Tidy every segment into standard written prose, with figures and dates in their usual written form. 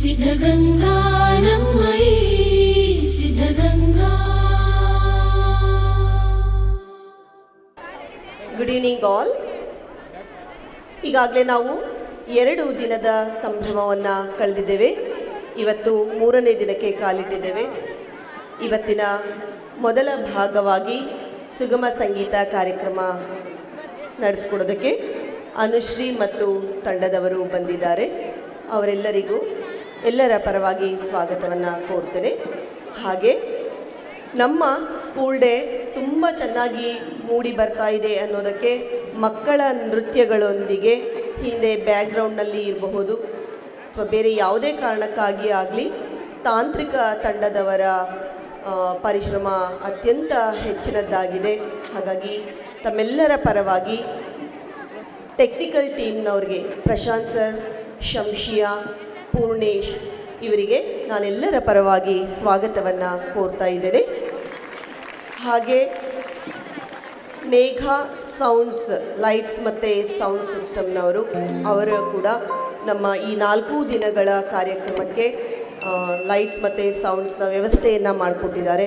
ಸಿದ್ಧಗಂಗಾ ನಮ್ಮೈ Siddhaganga. Good evening all. ಈಗಾಗಲೇ ನಾವು 2 ದಿನದ ಸಂಭ್ರಮವನ್ನು ಕಳೆದಿದ್ದೇವೆ. ಇವತ್ತು 3ನೇ ದಿನಕ್ಕೆ ಕಾಲಿಟ್ಟಿದ್ದೇವೆ. ಇವತ್ತಿನ ಮೊದಲ ಭಾಗವಾಗಿ ಸುಗಮ ಸಂಗೀತ ಕಾರ್ಯಕ್ರಮ ನಡೆಸ್ಕೊಡೋದಕ್ಕೆ ಅನುಶ್ರೀ ಮತ್ತು ತಂಡದವರು ಬಂದಿದ್ದಾರೆ. ಅವರೆಲ್ಲರಿಗೂ ಎಲ್ಲರ ಪರವಾಗಿ ಸ್ವಾಗತವನ್ನು ಕೋರ್ತೇನೆ. ಹಾಗೆ ನಮ್ಮ ಸ್ಕೂಲ್ ಡೇ ತುಂಬ ಚೆನ್ನಾಗಿ ಮೂಡಿ ಬರ್ತಾ ಇದೆ ಅನ್ನೋದಕ್ಕೆ ಮಕ್ಕಳ ನೃತ್ಯಗಳೊಂದಿಗೆ ಹಿಂದೆ ಬ್ಯಾಕ್ಗ್ರೌಂಡ್ನಲ್ಲಿ ಇರಬಹುದು ಅಥವಾ ಬೇರೆ ಯಾವುದೇ ಕಾರಣಕ್ಕಾಗಿ ಆಗಲಿ ತಾಂತ್ರಿಕ ತಂಡದವರ ಪರಿಶ್ರಮ ಅತ್ಯಂತ ಹೆಚ್ಚಿನದ್ದಾಗಿದೆ. ಹಾಗಾಗಿ ತಮ್ಮೆಲ್ಲರ ಪರವಾಗಿ ಟೆಕ್ನಿಕಲ್ ಟೀಮ್ನವ್ರಿಗೆ ಪ್ರಶಾಂತ್ ಸರ್, ಶಂಶಿಯಾ, ಪೂರ್ಣೇಶ್ ಇವರಿಗೆ ನಾನೆಲ್ಲರ ಪರವಾಗಿ ಸ್ವಾಗತವನ್ನು ಕೋರ್ತಾ ಇದ್ದೇನೆ. ಹಾಗೆ ಮೇಘ ಸೌಂಡ್ಸ್, ಲೈಟ್ಸ್ ಮತ್ತು ಸೌಂಡ್ ಸಿಸ್ಟಮ್ನವರು ಅವರು ಕೂಡ ನಮ್ಮ ಈ 4 ದಿನಗಳ ಕಾರ್ಯಕ್ರಮಕ್ಕೆ ಲೈಟ್ಸ್ ಮತ್ತು ಸೌಂಡ್ಸ್ನ ವ್ಯವಸ್ಥೆಯನ್ನು ಮಾಡಿಕೊಟ್ಟಿದ್ದಾರೆ.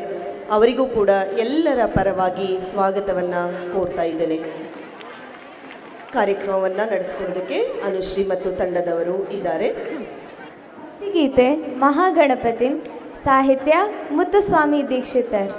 ಅವರಿಗೂ ಕೂಡ ಎಲ್ಲರ ಪರವಾಗಿ ಸ್ವಾಗತವನ್ನು ಕೋರ್ತಾ ಇದ್ದೇನೆ. ಕಾರ್ಯಕ್ರಮವನ್ನು ನಡೆಸ್ಕೊಡೋದಕ್ಕೆ ಅನುಶ್ರೀ ಮತ್ತು ತಂಡದವರು ಇದ್ದಾರೆ. ಗೀತೆ ಮಹಾಗಣಪತಿ, ಸಾಹಿತ್ಯ ಮುತ್ತುಸ್ವಾಮಿ ದೀಕ್ಷಿತರ್.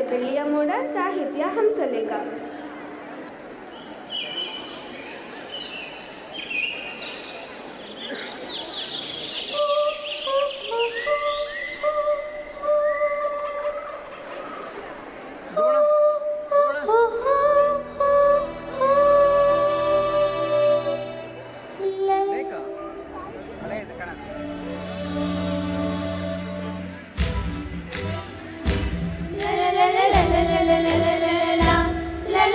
ಬೆಳ್ಳಿಯ ಮೋಡ ಸಾಹಿತ್ಯ ಹಂಸಲೇಖ. La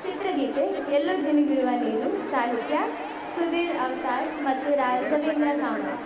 ಚಿತ್ರಗೀತೆ ಎಲ್ಲೋ ಜಿನುಗಿರುವ ನೀರು ಸಾಹಿತ್ಯ ಸುಧೀರ್ ಅವತಾರ್ ಮತ್ತು ರಾಘವೇಂದ್ರ ಕಾಮತ್.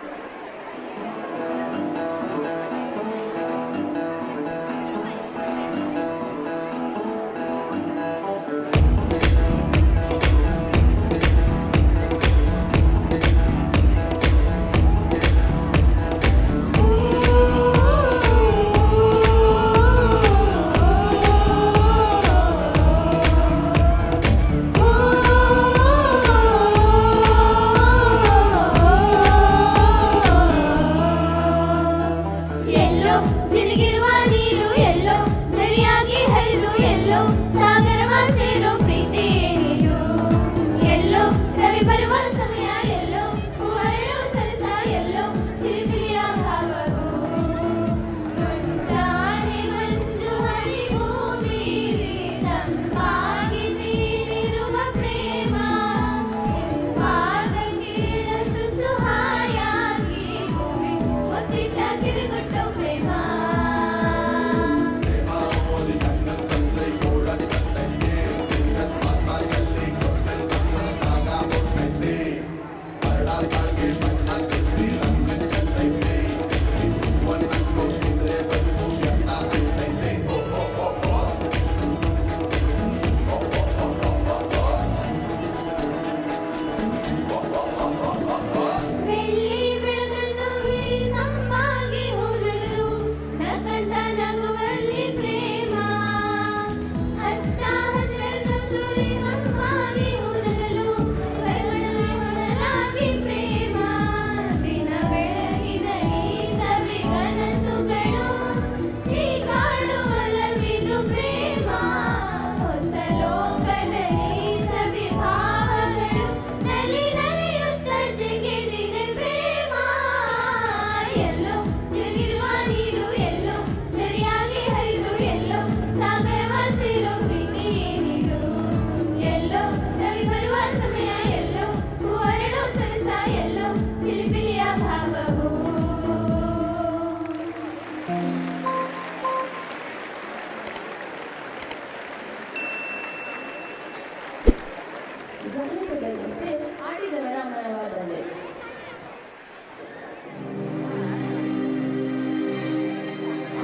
ಜಾನಪದ ಗೀತೆ ಆಡಿದವರ ಮನವಾದಲ್ಲೇ.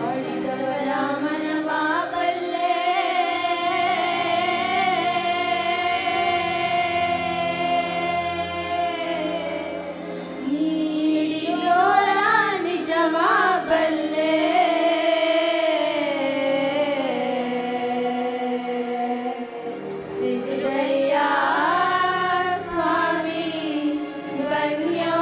ಆಡಿದವರ ಮನವಾ ಬಲ್ಲೆ, ನೀಡಿದವರ ನಿಜವಾ ಬಲ್ಲೆ. ಸಿದ್ದಯ್ಯ ಸ್ವಾಮಿ ಬನ್ಯೋ.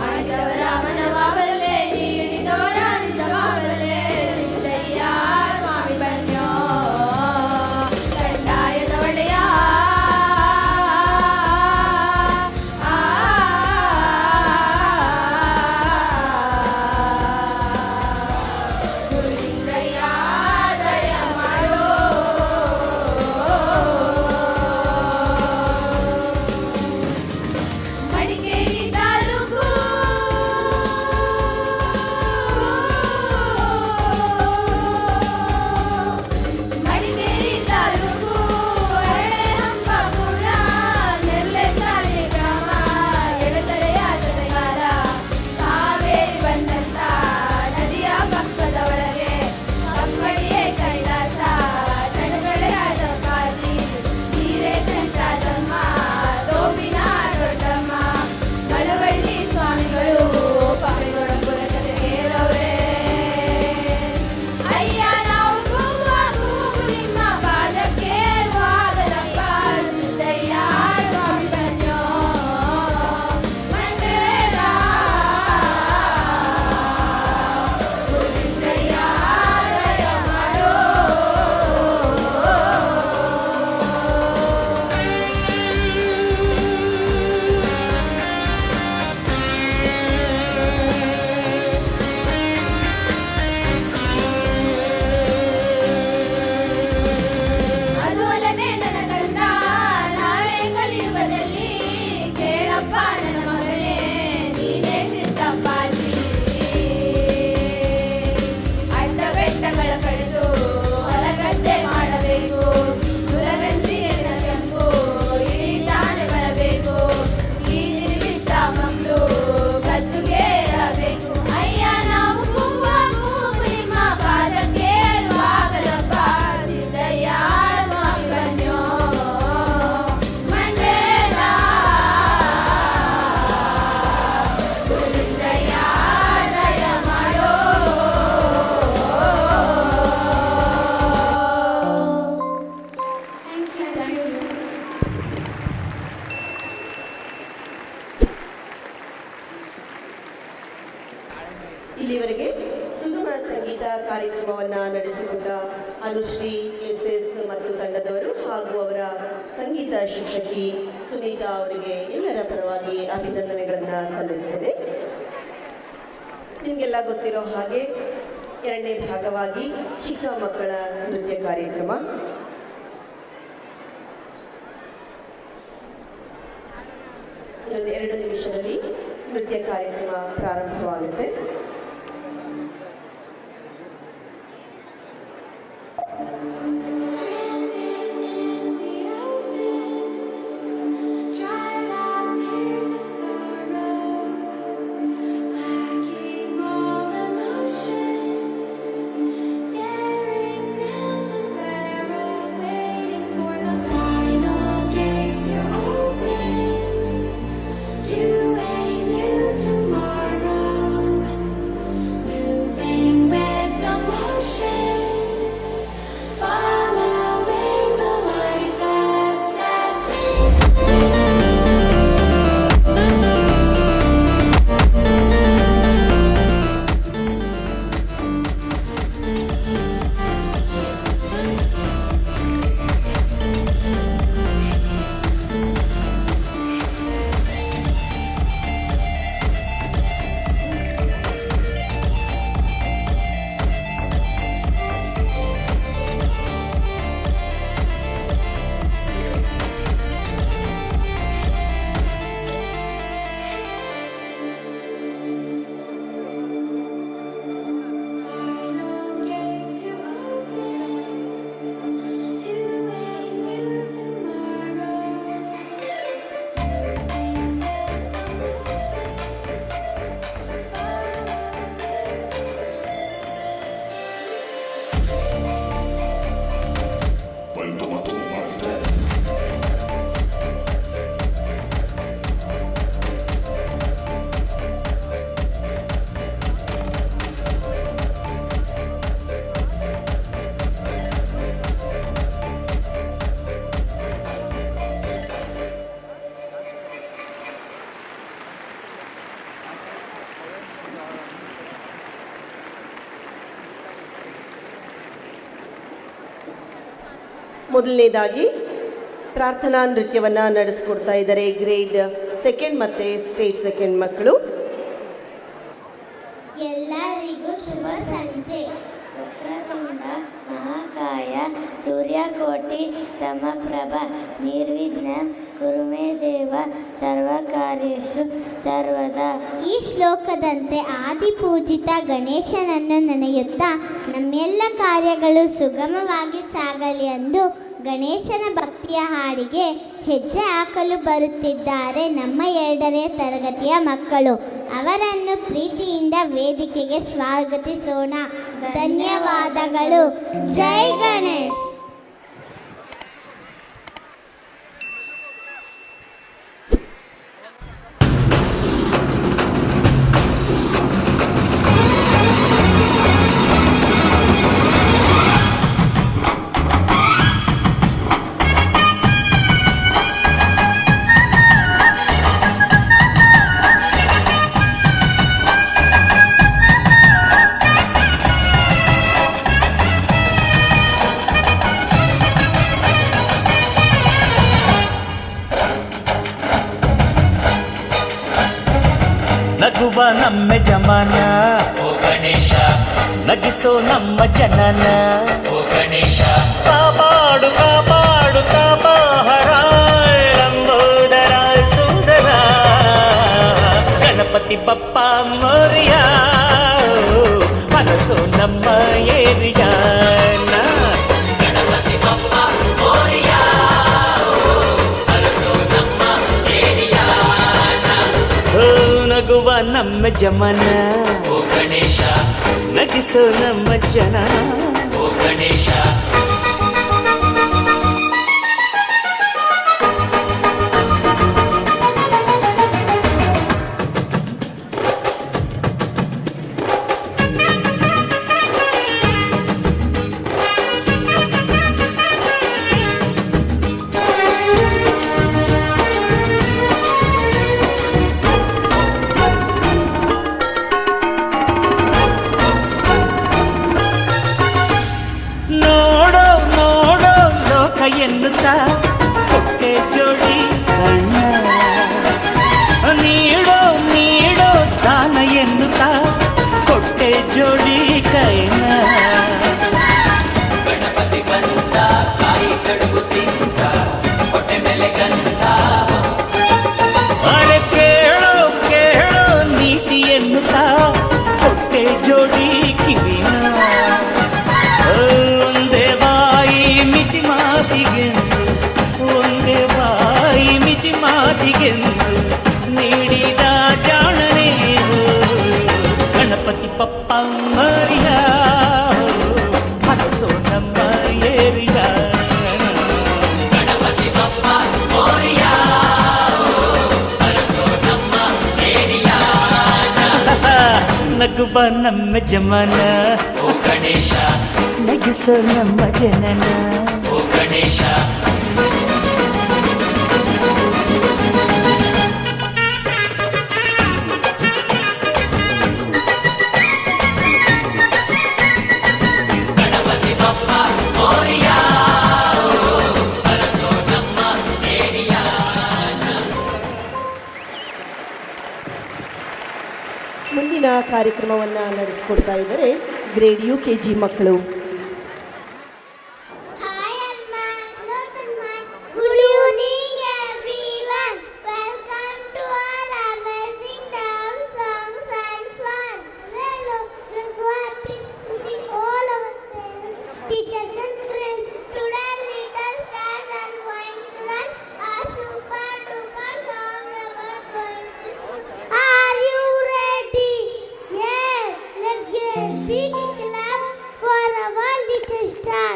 ಆಡಿದವರ ಮನವಾಗಲೇ, ನೀಡಿದವರ ನಿಜವಾಗಲೇ. ಸಿದ್ದಯ್ಯ ಸ್ವಾಮಿ ಬನ್ಯೋ, ಕಂದಾಯದ ಒಡೆಯ. ಗುರುಲಿಂಗಯ್ಯ ದಯ ಮಾಡೋ. ಮಡಿಕೇರಿ ತಾಲೂಕು ಮಡಿಕೇರಿ ತಾಲೂಕು ಹಂಪಾಪುರ ನೆರ್ಲೆ ಸಾಲೆ ಗ್ರಾಮ. ಎಡತರೆಯ ಜೊತೆಗಾರ ಕಾವೇರಿ ಬಂದಂತ ನದಿಯ ಪಕ್ಕದ ಒಳಗೆ ಕಪ್ಪಡಿಯೇ ಕೈಲಾಸ. ತಡಗಡೆಯಾದ ಕಾಜಿ ನೀರೇ ಚಂದ್ರಾಜಮ್ಮ, ತೋಪಿನ ದೊಡ್ಡಮ್ಮ. ಮಳವಳ್ಳಿ ಸ್ವಾಮಿಗಳು ಪಾಮೆಗೊಳಪುರ ಜೊತೆಗೇರವ್ರೆ. ಅಯ್ಯ ನಾವು ಕೂಗುವ ಕೂಗು ನಿಮ್ಮ ಪಾದಕ್ಕೆ ವಾಗಲಪ್ಪ. ಸಿದ್ದಯ್ಯ ಸ್ವಾಮಿ ಬನ್ಯೋ, ಮಂಡೇರ. ಗುರುಲಿಂಗಯ್ಯ ದಯ ಮಾಡೋ. ಅದು ಅಲ್ಲದೆ ನನ್ನ ಕಂದ ನಾಳೆ ಕಲಿಯುಗದಲ್ಲಿ ಕೇಳಪ್ಪ ನನ್ನ ಮಗನೇ, ನೀನೇ ಸಿದ್ದಪ್ಪಾಜಿ. ಅಡ್ಡ ಬೆಟ್ಟಗಳ ಕಡಿದು ಹೊಲಗದ್ದೆ ಮಾಡಬೇಕು. ಸುಲಗಂಜಿಯನ್ನ ಕೆಂಪು ಇಳಿತಾನೆ ಬರಬೇಕು. ಈ ನಿರ್ಮಿತ ಮಕ್ಕಳು ಗದ್ದುಗೇರಬೇಕು. ಅಯ್ಯ ನಾವು ಕೂಗುವ ಕೂಗು ನಿಮ್ಮ ಪಾದಕ್ಕೆ ವಾಗಲಪ್ಪ. ಸಿದ್ದಯ್ಯ ಸ್ವಾಮಿ ಬನ್ಯೋ, ಮಂಡೇರ. ಗುರುಲಿಂಗಯ್ಯ ದಯ ಮಾಡೋ. Thank you. ಇಲ್ಲಿವರೆಗೆ ಸುಗಮ ಸಂಗೀತ ಕಾರ್ಯಕ್ರಮವನ್ನು ನಡೆಸಿಕೊಂಡ ಅನುಶ್ರೀ ಎಸ್ ಮತ್ತು ತಂಡದವರು ಹಾಗೂ ಅವರ ಸಂಗೀತ ಶಿಕ್ಷಕಿ ಸುನೀತಾ ಅವರಿಗೆ ಎಲ್ಲರ ಪರವಾಗಿ ಅಭಿನಂದನೆಗಳನ್ನು ಸಲ್ಲಿಸುತ್ತೇನೆ. ನಿಮಗೆಲ್ಲ ಗೊತ್ತಿರೋ ಹಾಗೆ ಎರಡನೇ ಭಾಗವಾಗಿ ಚಿಕ್ಕ ಮಕ್ಕಳ ನೃತ್ಯ ಕಾರ್ಯಕ್ರಮ. ಇನ್ನೊಂದು 2 ನಿಮಿಷದಲ್ಲಿ ನೃತ್ಯ ಕಾರ್ಯಕ್ರಮ ಪ್ರಾರಂಭವಾಗುತ್ತೆ. Dried out tears of sorrow, lacking all emotion, staring down the barrel, waiting for the final gates to open to a new tomorrow, moving with emotion. ಮೊದಲನೇದಾಗಿ ಪ್ರಾರ್ಥನಾ ನೃತ್ಯವನ್ನು ನಡೆಸ್ಕೊಡ್ತಾ ಇದ್ದಾರೆ ಗ್ರೇಡ್ 2 ಮತ್ತು ಸ್ಟೇಟ್ 2 ಮಕ್ಕಳು. ಎಲ್ಲರಿಗೂ ಶುಭ ಸಂಜೆ. ವಕ್ರತುಂಡ ಮಹಾಕಾಯ ಸೂರ್ಯಕೋಟಿ ಸಮಪ್ರಭ ನಿರ್ವಿಘ್ನಂ ಕುರು ಮೇ ದೇವ ಸರ್ವಕಾರ್ಯೇಷು ಸರ್ವದಾ. ಈ ಶ್ಲೋಕದಂತೆ ಆದಿಪೂಜಿತ ಗಣೇಶನನ್ನು ನೆನೆಯುತ್ತಾ ನಮ್ಮೆಲ್ಲ ಕಾರ್ಯಗಳು ಸುಗಮವಾಗಿ ಸಾಗಲಿ ಎಂದು ಗಣೇಶನ ಭಕ್ತಿಯ ಹಾಡಿಗೆ ಹೆಜ್ಜೆ ಹಾಕಲು ಬರುತ್ತಿದ್ದಾರೆ ನಮ್ಮ 2ನೇ ತರಗತಿಯ ಮಕ್ಕಳು. ಅವರನ್ನು ಪ್ರೀತಿಯಿಂದ ವೇದಿಕೆಗೆ ಸ್ವಾಗತಿಸೋಣ. ಧನ್ಯವಾದಗಳು. ಜೈ ಗಣೇಶ್. ನಗುವ ನಮ್ಮ ಜಮಾನ ಓ ಗಣೇಶ, ನಗಿಸೋ ನಮ್ಮ ಜನನ ಓ ಗಣೇಶ, ಕಾಪಾಡು ಕಾಪಾಡು ಕಾಪಾಹರ ಲಂಬೋದರ ಸುಂದರ ಗಣಪತಿ ಬಪ್ಪ ಮೋರಿಯ ಮನಸ್ಸು ನಮ್ಮ ಏರಿಯಾನ ಗಣಪತಿ ಬಪ್ಪ ಮೋರಿಯ ಅರಸೋ ನಮ್ಮ ಏರಿಯಾನ. ಓ ನಗುವ ನಮ್ಮ ಜಮನ ಓ ಗಣೇಶ, ನಗಿಸೋ ನಮ್ಮ ಜನ ಓ ಗಣೇಶ, ನೋಡೋ ನೋಡೋ ಲೋಕ ಎನ್ನುತ್ತಾ ಕೊಟ್ಟೆ ಜೋಡಿ ಕಣ್ಣ ನೀಡೋ ನೀಡೋ ದಾನ ಎನ್ನುತ್ತಾ ಕೊಟ್ಟೆ ಜೋಡಿ ಕೈನ ಗಣಪತಿ ಬಂದ ಕಾಯಿ ಕಡುಬು ತಿಂದ ಹೊಟ್ಟೆ ಮೇಲೆ ಗಂಧ. ಅರೆ ಕೇಳೋ ಕೇಳೋ ನೀತಿ ಎನ್ನುತ್ತಾ ಕೊಟ್ಟೆ ಜೋಡಿ ಕಿವಿನ ಒಂದೇ ಬಾಯಿ ಮಿತಿ ಮಾತಿಗೆಂದು ಒಂದೇ ಬಾಯಿ ಮಿತಿ ಮಾತಿಗೆಂದು ನೀಡಿದ ಜಾಣನೇನು ಗಣಪತಿ ಪಪ್ಪ ಮರಿಯ ಮನಸ್ಸೋ ನಮ್ಮ ಏರಿಯ ಗಣಪತಿ ಬಪ್ಪ ಮೋರಿಯ ಅರಸೋ ನಮ್ಮ ಏರಿಯಾನ. ನಗುವ ನಮ್ಮ ಜಮನ ಓ ಗಣೇಶ, ನಗಿಸೋ ನಮ್ಮ ಜನನ ಓ ಗಣೇಶ, ಗಣಪತಿ ಬಪ್ಪ ಮೋರಿಯ ಅರಸೋ ನಮ್ಮ ಏರಿಯಾನ. ಮುಂದಿನ ಕಾರ್ಯಕ್ರಮವನ್ನು ನಡೆಸಿಕೊಡ್ತಾ ಇದ್ದಾರೆ ಗ್ರೇಡ್ UKG ಮಕ್ಕಳು. Hi Amma. Hello Tanma. Good evening everyone. Welcome to our amazing dance, songs and fun. Hello. We're so happy to see all our parents, teachers and friends. Today little stars are going to run a super duper song about going to school. Are you ready? Yes. Let's give a big clap for our little star.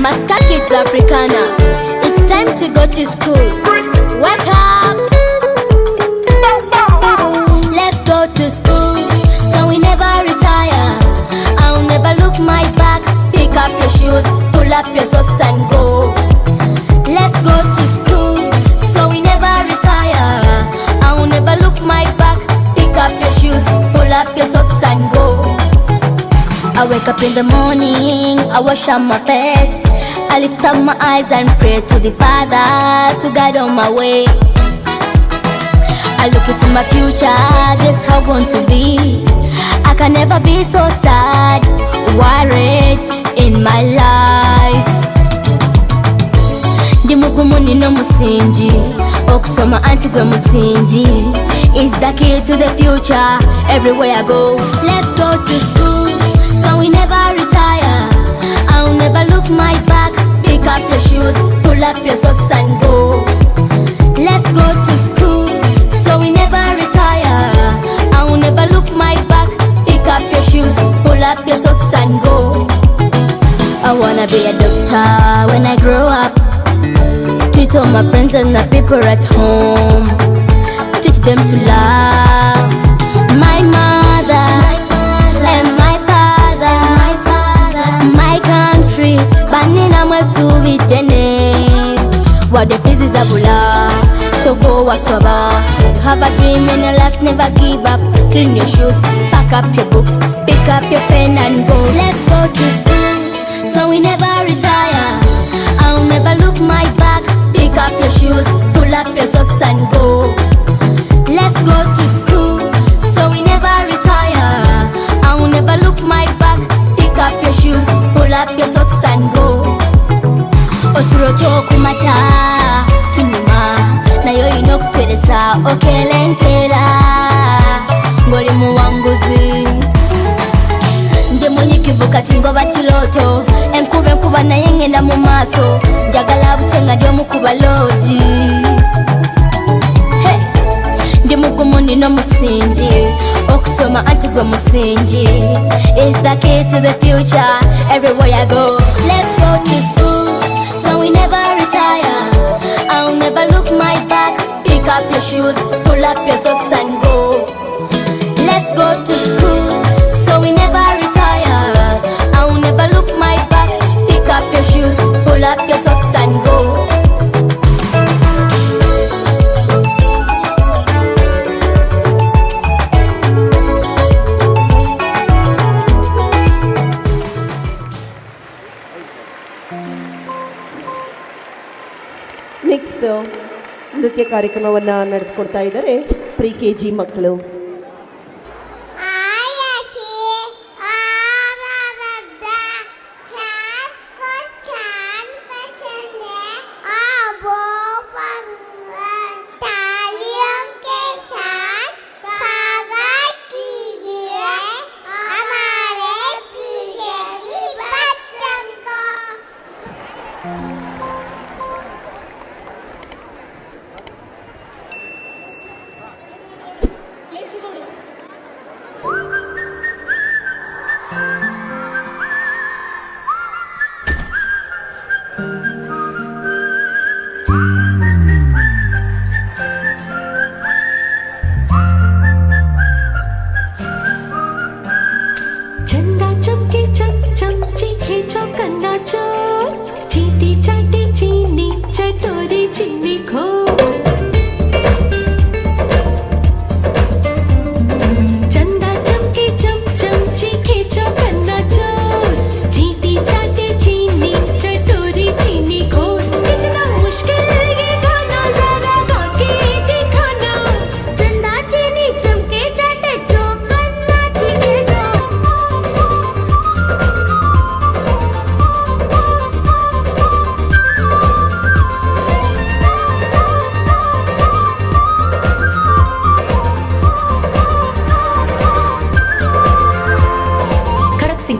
Master Kids Africana, it's time to go to school. Wake up! Let's go to school, so we never retire. I'll never look my back. Pick up your shoes, pull up your socks and go. Let's go to school, so we never retire. I'll never look wake up in the morning, I wash up my face. I lift up my eyes and pray to the Father to guide on my way. I look into my future, guess how I want to be. I can never be so sad, worried in my life. Ndi mugumu nino musingi, okusoma anti gwe musingi is the key to the future. Everywhere I go, let's go to school, so we never retire. I'll never look my back. Pick up your shoes, pull up your socks and go. Let's go to school, so we never retire. I'll never look my back. Pick up your shoes, pull up your socks and go. I wanna be a doctor when I grow up. Treat all my friends and the people at home. Teach them to love my mother and my father, my country. Banina mwesubidene. What the fees is a bula. So go wasoba. Have a dream in your life, never give up. Clean your shoes, pack up your books, pick up your pen and go. Let's go to school, so we never retire. I'll never look my back. Pick up your shoes, pull up your socks and go. Let's go to school, so we never retire. I'll never look my back. Pick up your shoes, pull up your socks and go. Oturoto kumacha tunuma nayo inokutwelesa okelenkera ngoli muwanguzi nje munyikivu kati ngoba kiloto enkuba naye ngenda mu maaso njagala bucenga lyomukuba lodi. Hey, ndi mugumu nino musingi okusoma anti gwe musingi is the key to the future. Everywhere I go, let's go to school, so we never retire. I'll never look my back. Pick up your shoes, pull up your socks and go. Let's go to school, so we never retire. I'll never look my back. Pick up your shoes, pull up your socks and go. Next ನೃತ್ಯ ಕಾರ್ಯಕ್ರಮವನ್ನು ನಡೆಸ್ಕೊಡ್ತಾ ಇದ್ದಾರೆ pre KG ಮಕ್ಕಳು.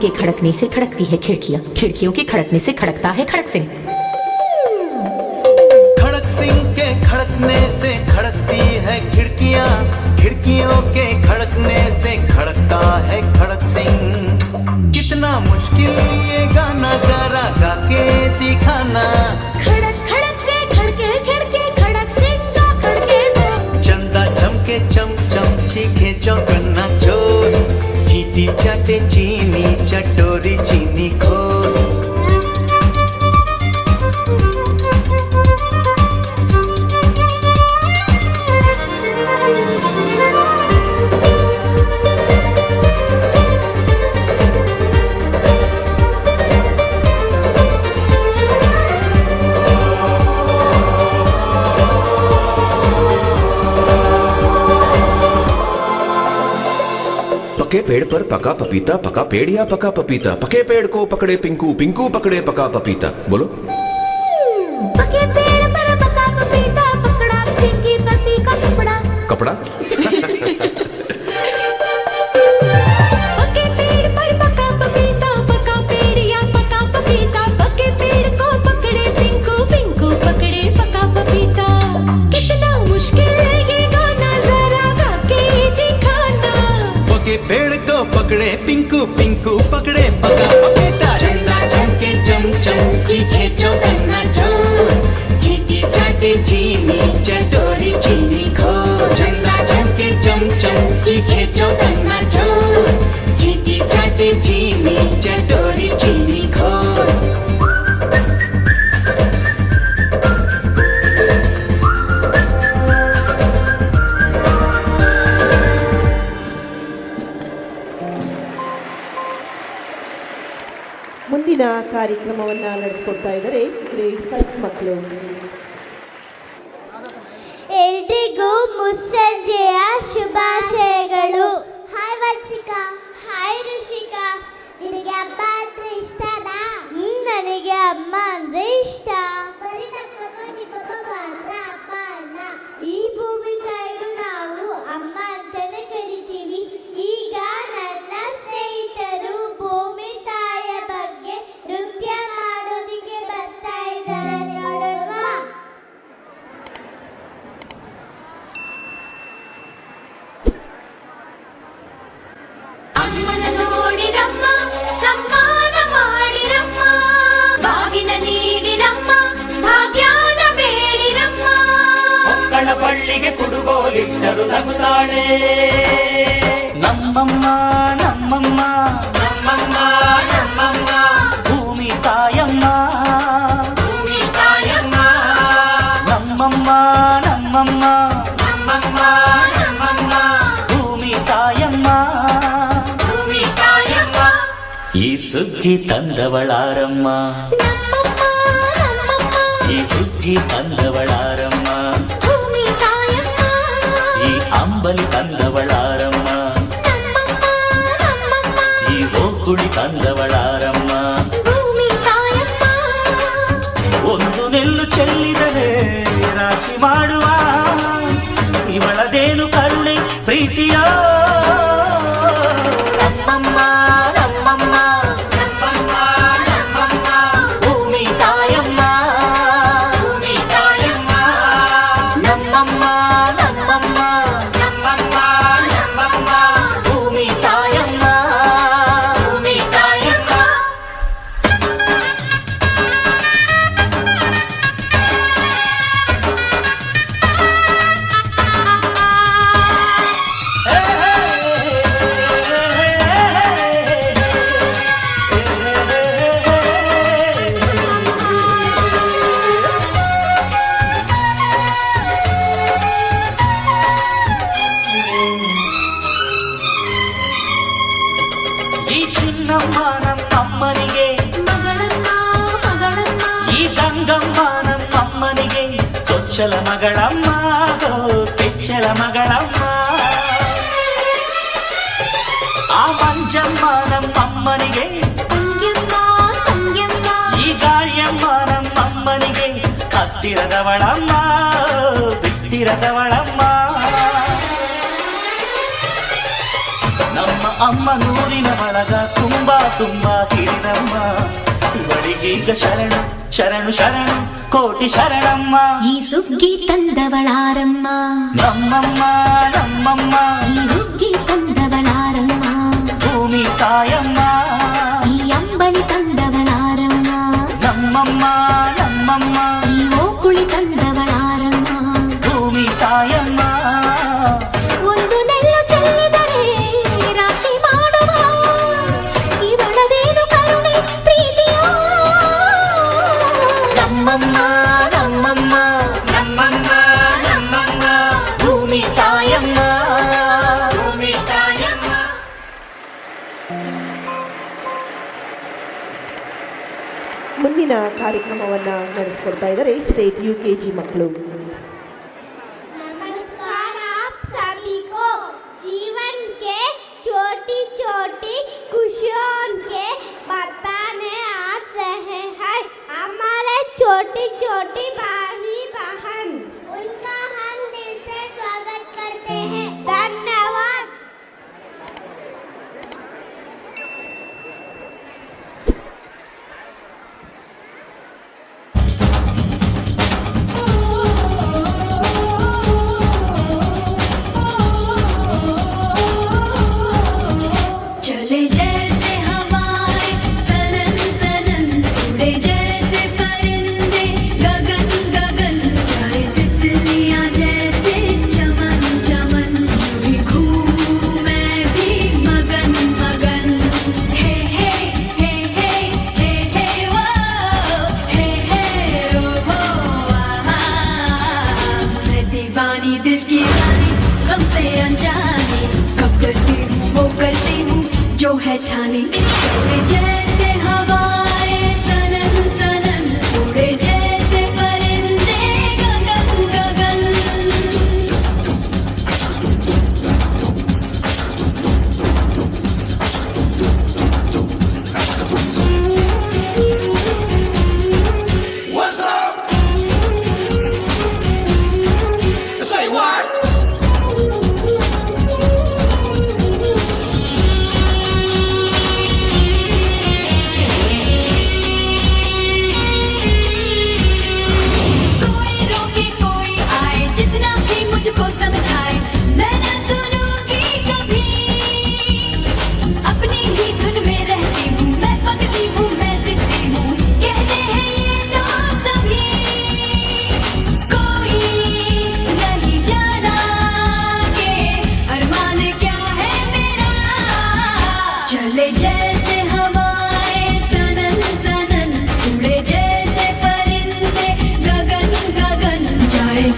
के खड़कने से खड़कती है खिड़कियां, खिड़कियों के खड़कने से खड़कता है खड़क सिंह। खड़क सिंह के खड़कने से खड़कती है खिड़कियां, खिड़कियों के खड़कने से खड़कता है खड़क सिंह। कितना मुश्किल ये गाना जरा गा के दिखाना। खड़क खड़क के खड़के खड़के खड़क सिंह का खड़के चंदा चमके चम चम चीखे चौकन्ना चोर, चीटी चाटे चीनी चटोरी चीनी खोर। पके पेड़ पर पका पपीता, पका पेड़ या पका पपीता, पके पेड़ को पकड़े पिंकू, पिंकू पकड़े पका पपीता। बोलो। पके पेड़ पर पका पपीता, पकड़ा पिंकी पपी का कपड़ा। कपड़ा? पके पेड़ पर पका पपीता, पका पेड़ या पका पपीता, पके पेड़ को पकड़े पिंकू, पिंकू पकड़े पका पपीता। कितना मुश्किल ये गाना जरा गा के दिखाना। पके पेड़ को पकड़े पिंकू, पिंकू पकड़े पका पपीता। चंदा चमके चमचम चीखे चौगन्ना चोर, चीटी चाटे चीनी चटोरी चीनी खो। चंदा चमके चमचम चीखे चौगन्ना चोर, चीटी चाटे चीनी चटोरी चीनी खो। ಮುಂದಿನ ಕಾರ್ಯಕ್ರಮವನ್ನು ನಡೆಸಿಕೊಡ್ತಾ ಇದ್ದಾರೆ ಗ್ರೇಡ್ ಫಸ್ಟ್ ಮಕ್ಕಳು. ಎಲ್ರಿಗೂ ಮುಸ್ಸಂಜೆಯ ಶುಭಾಶಯಗಳು. ಹಾಯ್ ವಂಶಿಕಾ. ಹಾಯ್ ಋಷಿಕಾ. ನಿನಗೆ ಅಮ್ಮ ಅಂದ್ರೆ ಇಷ್ಟನಾ? ನನಗೆ ಅಮ್ಮ ಅಂದ್ರೆ ಇಷ್ಟ. ಬರೀ ನಮ್ಮ ಮಾತ್ರ ಅಮ್ಮ ಅಲ್ಲ. ಈ ಭೂಮಿ ತಾಯಿಗೂ ನಾವು ಅಮ್ಮ ಅಂತಾನೆ ಕರಿತೀವಿ. ಈಗ ನನ್ನ ಸ್ನೇಹಿತರು ಭೂಮಿ ತಾಯಿಯ ಬಗ್ಗೆ ನೃತ್ಯ ಮಾಡೋದಕ್ಕೆ ಬರ್ತಾ ಇದ್ದಾರೆ, ನೋಡೋಣ. ಅಮ್ಮನ ನೋಡಿರಮ್ಮ, ಸಮ್ಮಾನ ಮಾಡಿರಮ್ಮ, ಬಾಗಿನ ನೀಡಿರಮ್ಮ, ಭಾಗ್ಯಾನ ಬೇಡಿರಮ್ಮ. ಮಕ್ಕಳ ಬಳ್ಳಿಗೆ ಕುಡುಗೋಲಿಟ್ಟರು ನಗುತ್ತಾಳೆ ನಮ್ಮಮ್ಮ ನಮ್ಮಮ್ಮ ನಮ್ಮಮ್ಮ ನಮ್ಮಮ್ಮ ಭೂಮಿ ತಾಯಮ್ಮ ಭೂಮಿ ತಾಯಮ್ಮ ನಮ್ಮಮ್ಮ ನಮ್ಮಮ್ಮ ನಮ್ಮಮ್ಮ ನಮ್ಮಮ್ಮ ಭೂಮಿ ತಾಯಮ್ಮ ಭೂಮಿ ತಾಯಮ್ಮ. ಈ ಸುಗ್ಗಿ ತಂದವಳಾರಮ್ಮ, ಈ ಹುಗ್ಗಿ ತಂದವಳಾರಮ್ಮ, ಈ ಅಂಬಲಿ ತಂದವಳಾರಮ್ಮ, ಈ ಹೋಗುಳಿ ತಂದವಳಾರಮ್ಮ. ಒಂದು ನೆಲ್ಲು ಚೆಲ್ಲಿದರೆ ರಾಶಿ ಮಾಡುವ ಇವಳದೇನು ಕರುಣೆ ಪ್ರೀತಿಯ ನಮ್ಮಮ್ಮ ನಮ್ಮಮ್ಮ ನಮ್ಮಮ್ಮ ನಮ್ಮಮ್ಮ ಭೂಮಿ ತಾಯಮ್ಮ ಭೂಮಿ ತಾಯಮ್ಮ ನಮ್ಮಮ್ಮ ನಮ್ಮಮ್ಮ ನಮ್ಮಮ್ಮ ನಮ್ಮಮ್ಮ ಭೂಮಿ ತಾಯಮ್ಮ ಭೂಮಿ ತಾಯಮ್ಮ. ಈ ಚಿನ್ನಮ್ಮ ನಮ್ಮಮ್ಮನಿಗೆ ಮಗಳಮ್ಮ ಮಗಳಮ್ಮ, ಈ ಗಂಗಮ್ಮ ನಮ್ಮಮ್ಮನಿಗೆ ಚೊಚ್ಚಲ ಮಗಳಮ್ಮ ಕೆಚ್ಚಲ ಮಗಳಮ್ಮ. ಆ ಮಂಜಮ್ಮ ನಮ್ಮಮ್ಮನಿಗೆ ತಂಗ್ಯಮ್ಮ ತಂಗ್ಯಮ್ಮ, ಈ ಗಾಳಿಯಮ್ಮ ನಮ್ಮಮ್ಮನಿಗೆ ಹತ್ತಿರದವಳಮ್ಮ ಬಿಟ್ಟಿರದವಳಮ್ಮ. ನಮ್ಮ ಅಮ್ಮ ನೂರಿನ ಬಳಗ ತುಂಬಾ ತುಂಬಾ ಕಿರಿನಮ್ಮ, ಇವಳಿಗೀಗ ಶರಣು ಶರಣು ಶರಣು ಕೋಟಿ ಶರಣಮ್ಮ. ಈ ಸುಗ್ಗಿ ತಂದವಳಾರಮ್ಮ, ನಮ್ಮಮ್ಮ ನಮ್ಮಮ್ಮ ಈ ಹುಗ್ಗಿ ತಂದವಳಾರಮ್ಮ, ಭೂಮಿ ತಾಯಮ್ಮ ಈ ಅಂಬಲಿ ತಂದವಳಾರಮ್ಮ, ನಮ್ಮಮ್ಮ ನಮ್ಮಮ್ಮ ಈ ಓಕುಳಿ ತಂದವಳಾರಮ್ಮ. ಭೂಮಿ ತಾಯಮ್ಮ. ಒಂದು ನೆಲ್ಲು ಚೆಲ್ಲಿದರೆ ರಾಶಿ ಮಾಡುವ ಇವಳದೇನು ಕರುಣೆ ಪ್ರೀತಿಯ ನಮ್ಮಮ್ಮ ನಮ್ಮಮ್ಮ ನಮ್ಮಮ್ಮ ನಮ್ಮಮ್ಮ ಭೂಮಿ ತಾಯಮ್ಮ ಭೂಮಿ ತಾಯಮ್ಮ. ಮುಂದಿನ ಕಾರ್ಯಕ್ರಮವನ್ನು ನಡೆಸಿಕೊಡ್ತಾ ಇದ್ದಾರೆ ಸ್ಟೇಟ್ UKG ಮಕ್ಕಳು. नमस्कार आप सभी को जीवन के छोटी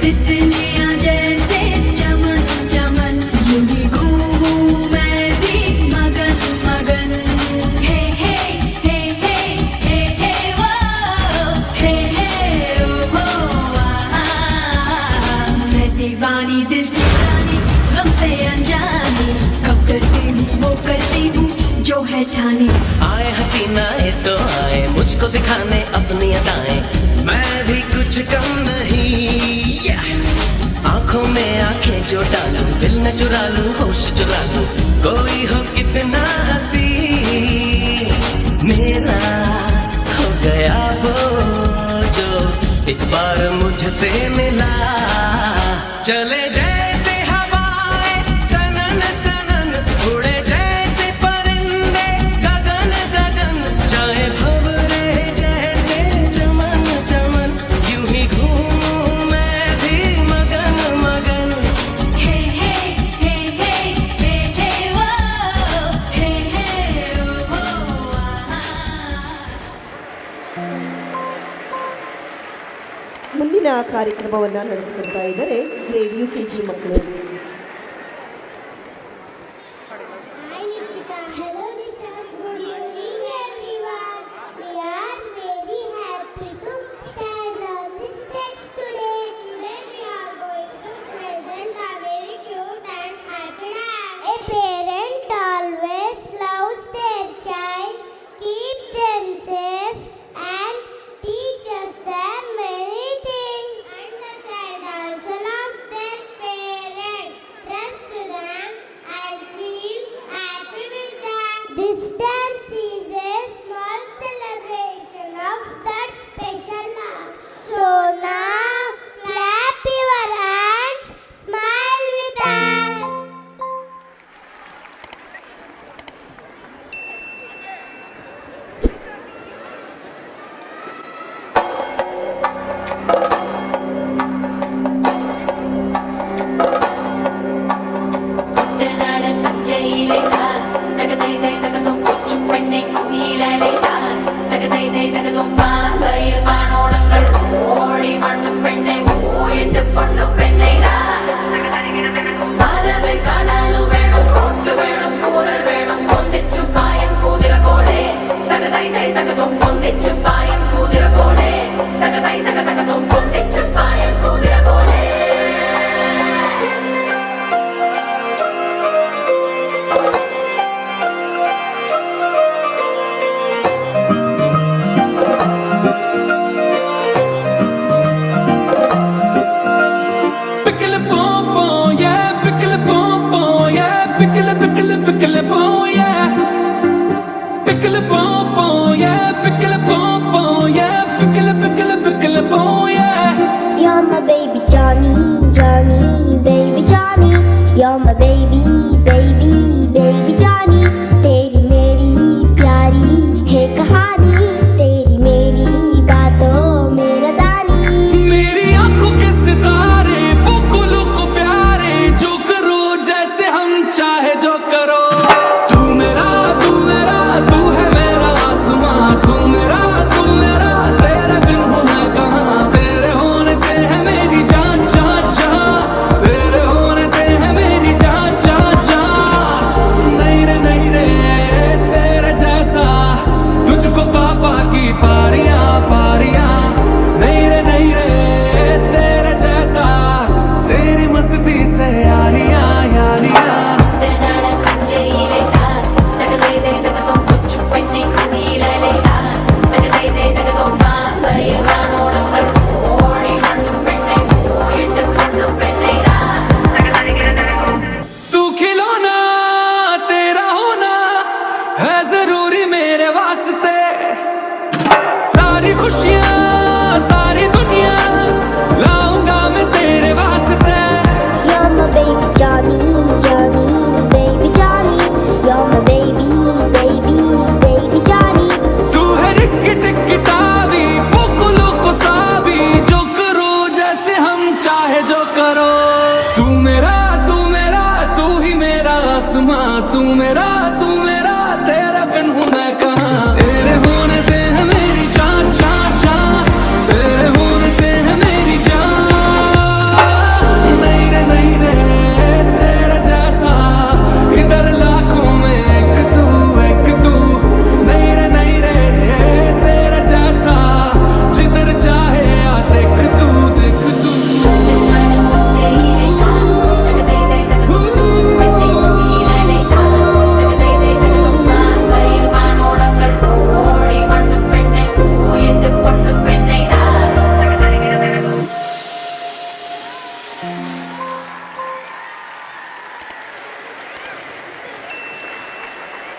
तितलियां जैसे चमन चमन, यूं ही घूमूं मैं भी मगन मगन। हे हे हे हे हे हे वो, हे हे ओ हो आ। मैं दीवानी दिल की रानी, गम से अनजानी, कब करती हूँ वो करती हूँ जो है ठानी। आए हसीना है तो आए मुझको दिखाने अपनी अदाएं, मैं भी कुछ कम नहीं। आंखों में आंखें जो डालूं, दिल न चुरा लूं, होश चुरा लूं, कोई हो कितना हंसी, मेरा हो गया वो जो एक बार मुझसे मिला। चले जैसे हवाएं सनन सनन, उड़े जैसे परिंदे गगन गगन, चाहे भंवरे जैसे चमन चमन, यूं ही घूमूं मैं भी मगन मगन। हे हे हे हे हे हे वो, हे हे ओ हो आ। ಮುಂದಿನ ಕಾರ್ಯಕ್ರಮವನ್ನು ನಡೆಸಿಕೊಡ್ತಾ ಇದ್ದಾರೆ ಗ್ರೇಡ್ UKG ಮಕ್ಕಳು. Hi Nishika. Hello Nisha. Good evening everyone. We are very happy to stand on this stage today. Today we are going to present a very cute and happy dance. A parent always loves their child, keep them safe and teaches them many things. And the child also loves their parent, trust them and feel happy with them. This dance is a small celebration of that special love. So now clap your hands, smile with us. കുട്ടനാടൻ പച്ചയിലെ താൻ, തകതൈ തൈ തകതും കൊച്ചു പെണ്ണെ കുയിലലെ താൻ, തകതൈ തൈ തകതും പാമ്പയിൽ പാണോളങ്ങൾ ഓടി മണ്ണു പെണ്ണെ ഓയണ്ട് പൊണ്ണു പെണ്ണെ വരവിൽ കാണാലു വേണം, കോട്ട് വേണം, കൂറൽ വേണം, കൊന്തിച്ചു പായൻ കുതിര പോലെ, തകതൈ തൈ തകതും കൊന്തിച്ചു പായൻ കുതിര പോലെ, തകതൈ തക തകതും കൊന്തിച്ചു പായൻ കുതിര പോലെ. Pickle pom pom, yeah, pickle pom pom, yeah, pickle pickle pickle pom, yeah. Pickle pom pom, yeah, pickle pom pom, yeah, pickle pickle pickle pom, yeah. You're my baby Johnny, Johnny, baby Johnny. You're my baby, baby, baby Johnny. तेरी मेरी प्यारी है कहानी, तेरी मेरी बातों में रदानी। मेरी आंखों के सितारे बुकुलों को प्यारे, जो करो जैसे हम चाहे जो करो। तू मेरा तू है मेरा आसमां, तू मेरा तेरे बिन हूँ मैं कहाँ। तेरे होने से है मेरी जान जान जान, तेरे होने से है मेरी जान जान जान। नहीं रे तेरे जैसा तुझको पापा की पारियां पारियां। नहीं रे तेरे जैसा तेरी मस्ती से यारियां यारियां। കുട്ടനാടൻ പച്ചയിലെ താൻ, തകതൈ തൈ തകതും കൊച്ചു പെണ്ണെ കുയിലലെ താൻ, തകതൈ തൈ തകതും പാമ്പയിൽ പാണോളങ്ങൾ ഓടി മണ്ണു പെണ്ണെ ഓയണ്ട് പൊണ്ണു പെണ്ണെ तू खिलौना तेरा होना है जरूरी मेरे वास्ते, सारी खुशियाँ सारी दुनिया लाऊंगा मैं तेरे वास्ते। You're my baby Johnny, Johnny, baby Johnny. You're my baby, baby, baby Johnny. तू है रिक्की टिक्की टावी बुकुलों को सावी, जो करो जैसे हम चाहे जो करो। तू मेरा तू ही मेरा आसमां, तू मेरा तेरे बिन हूँ मैं कहाँ। तेरे होने से है मेरी जान जान जान, तेरे होने से है मेरी जान।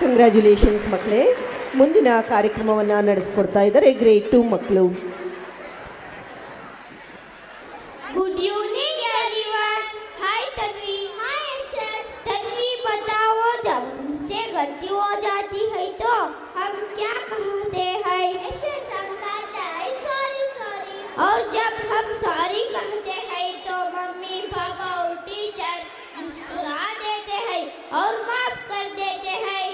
ಕಂಗ್ರ್ಯಾಚುಲೇಷನ್ಸ್ ಮಕ್ಕಳೇ. ಮುಂದಿನ ಕಾರ್ಯಕ್ರಮವನ್ನು ನಡೆಸ್ಕೊಡ್ತಾ ಇದ್ದಾರೆ ಗ್ರೇಡ್ 2 ಮಕ್ಕಳು. Good evening everyone. Hi Tanvi. Hi Yashas. Tanvi बताओ, जब हमसे गलती हो जाती है तो हम क्या कहते हैं? यशस हम कहते हैं सॉरी सॉरी. और जब हम सॉरी कहते हैं तो मम्मी पापा और टीचर मुस्कुरा देते हैं और माफ कर देते हैं.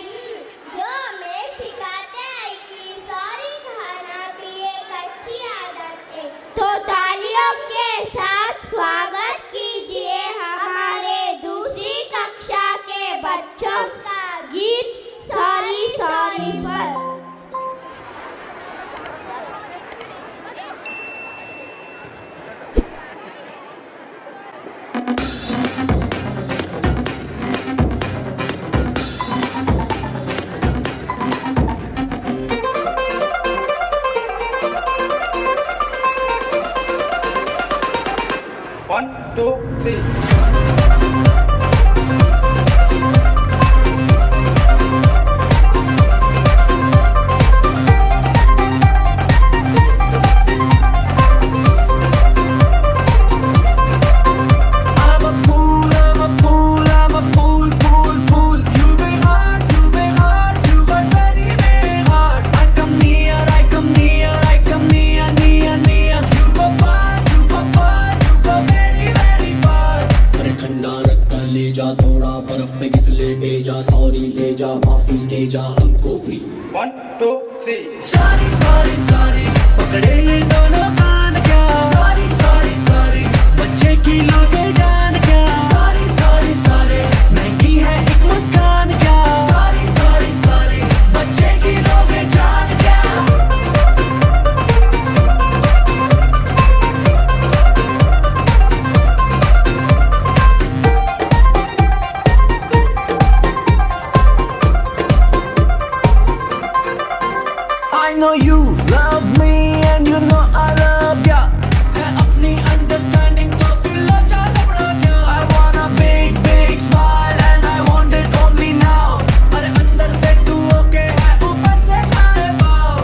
जो हमें सिखाते हैं कि सॉरी कहना भी एक अच्छी आदत है. तो तालियों के साथ स्वागत कीजिए हमारे दूसरी कक्षा के बच्चों का गीत सॉरी सॉरी पर. One, two, three. हमको फ्री. 1, 2, 3. सॉरी सॉरी सॉरी, पकड़े ये दोनों कान क्या. सॉरी सॉरी सॉरी, बच्चे की लोगे जान क्या. सॉरी सॉरी सॉरी, महंगी है एक मुस्कान क्या. सॉरी सॉरी सॉरी, बच्चे की लोगे जान क्या. I know you love me and you know I love ya. है अपनी understanding तो फिर लो चलो बड़ा क्या. I want a big big smile and I want it only now. अरे अंदर से तू okay है, ऊपर से आए पाओ.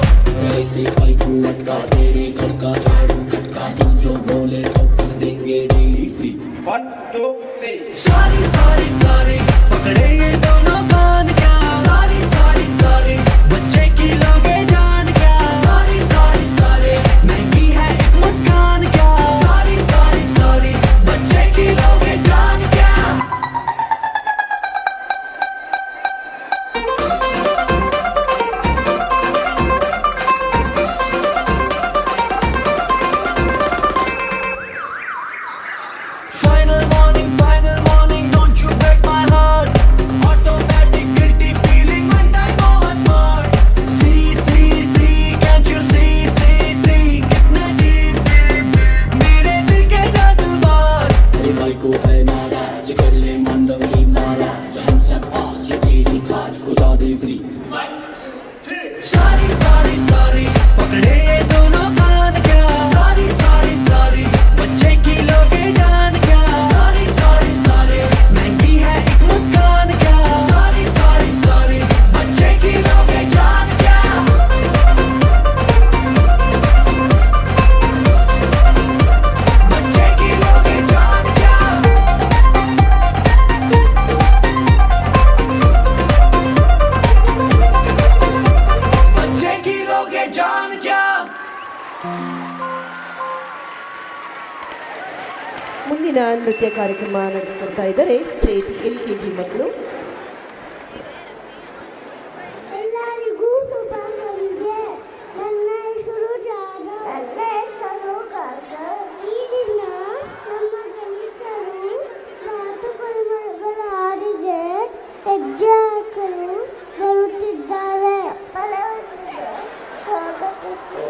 ऐसे भाई को अटका तेरे घर का झाड़ू कटका. तू जो बोले तो कर देंगे daily free. 1, 2, 3. Sorry sorry sorry, पकड़े ये दोनों कान क्या. Sorry sorry sorry, बच्चे की लोगे जान क्या. Sorry sorry sorry, महंगी है एक मुस्कान क्या. Sorry sorry sorry, बच्चे की लोगे जान क्या. Final warning, don't you break my heart. Automatic guilty feeling when I go smart. See, can't you see, कितना deep, मेरे दिल के जज्बात. तेरे भाई को है नाराज, कर ले मंडवली नाराज. हम सब आज तेरी काज खुदा दे फ्री. 1, 2, 3. Sorry sorry sorry, पकड़े ये दोनों कान क्या. Sorry sorry sorry, बच्चे की लोगे जान क्या. Sorry sorry sorry, महंगी है एक मुस्कान क्या. Sorry sorry sorry, बच्चे की लोगे जान क्या. बच्चे की लोगे जान क्या. बच्चे की लोगे जान क्या. ಮುಂದಿನ ನೃತ್ಯ ಕಾರ್ಯಕ್ರಮ ನಡೆಸ್ಕೊಡ್ತಾ ಇದ್ದಾರೆ ಸ್ಟೇಟ್ LKG ಮಕ್ಕಳು. ಎಲ್ಲರಿಗೂ ಶುಭ ಸಂಜೆ. ನನ್ನ ಹೆಸರು ಜಾನ. ನನ್ನ ಹೆಸರು ಗಾಗ. ಈ ದಿನ ನಮ್ಮ ಗಣಿತರು ಮಾತುಕತೆಗಳ ಹಾಡಿಗೆ ಹೆಜ್ಜೆ ಹಾಕಲು ಬರುತ್ತಿದ್ದಾರೆ. ಚಪ್ಪಲವೊಂದಿಗೆ ಸ್ವಾಗತಿಸಿ.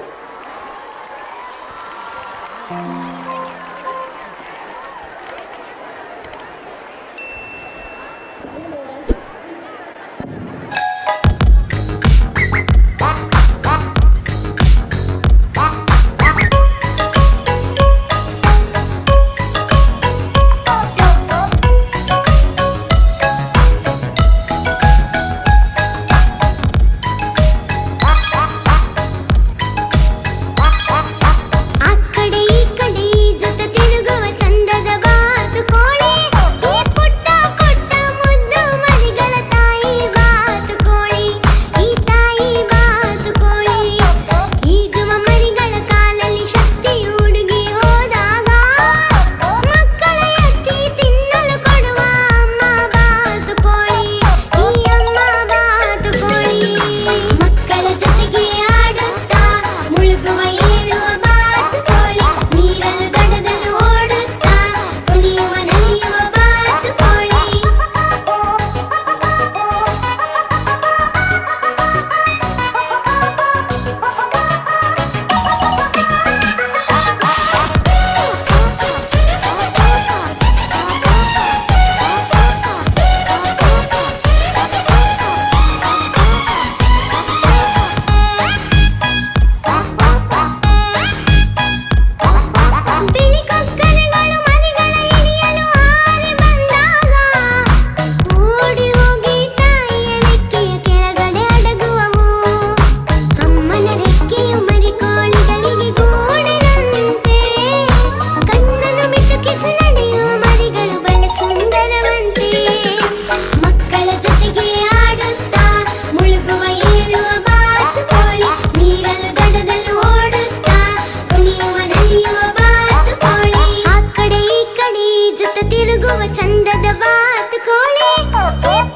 ಸುತ್ತ ತಿರುಗುವ ಚಂದದ ಬಾತುಕೋಳಿ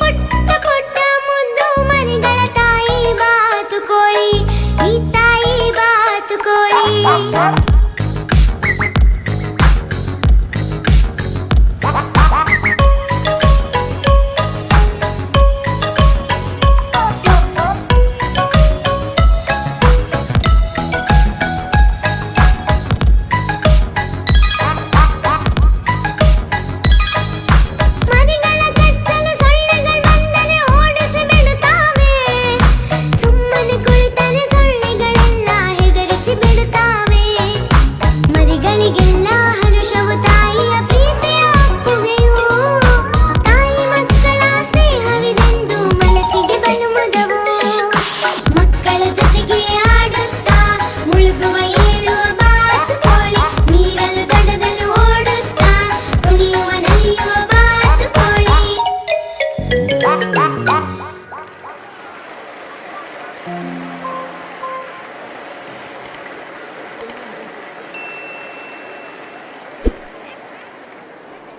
ಪುಟ್ಟ ಪುಟ್ಟ ಮುದ್ದು ಮರಿಗಳ ತಾಯಿ ಬಾತುಕೋಳಿ ಈ ತಾಯಿ ಬಾತುಕೋಳಿ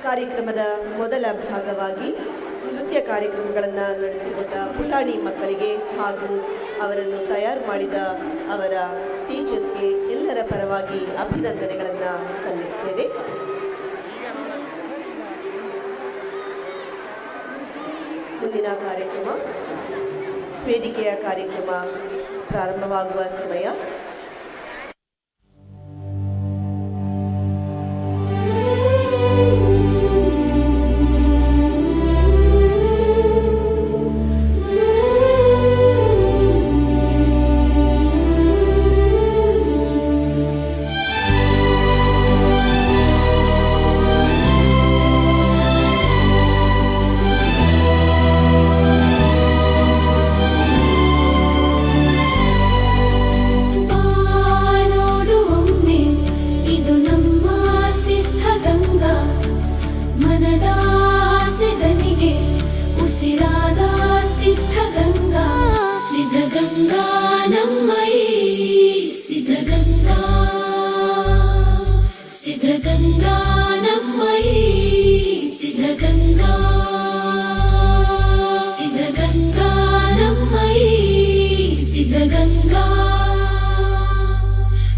ಕಾರ್ಯಕ್ರಮದ ಮೊದಲ ಭಾಗವಾಗಿ ನೃತ್ಯ ಕಾರ್ಯಕ್ರಮಗಳನ್ನು ನಡೆಸಿಕೊಟ್ಟ ಪುಟಾಣಿ ಮಕ್ಕಳಿಗೆ ಹಾಗೂ ಅವರನ್ನು ತಯಾರು ಮಾಡಿದ ಅವರ ಟೀಚರ್ಸ್ಗೆ ಎಲ್ಲರ ಪರವಾಗಿ ಅಭಿನಂದನೆಗಳನ್ನು ಸಲ್ಲಿಸುತ್ತೇನೆ. ಮುಂದಿನ ಕಾರ್ಯಕ್ರಮ ವೇದಿಕೆಯ ಕಾರ್ಯಕ್ರಮ ಪ್ರಾರಂಭವಾಗುವ ಸಮಯ.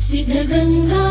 ಸಿದ್ಧಗಂಗಾ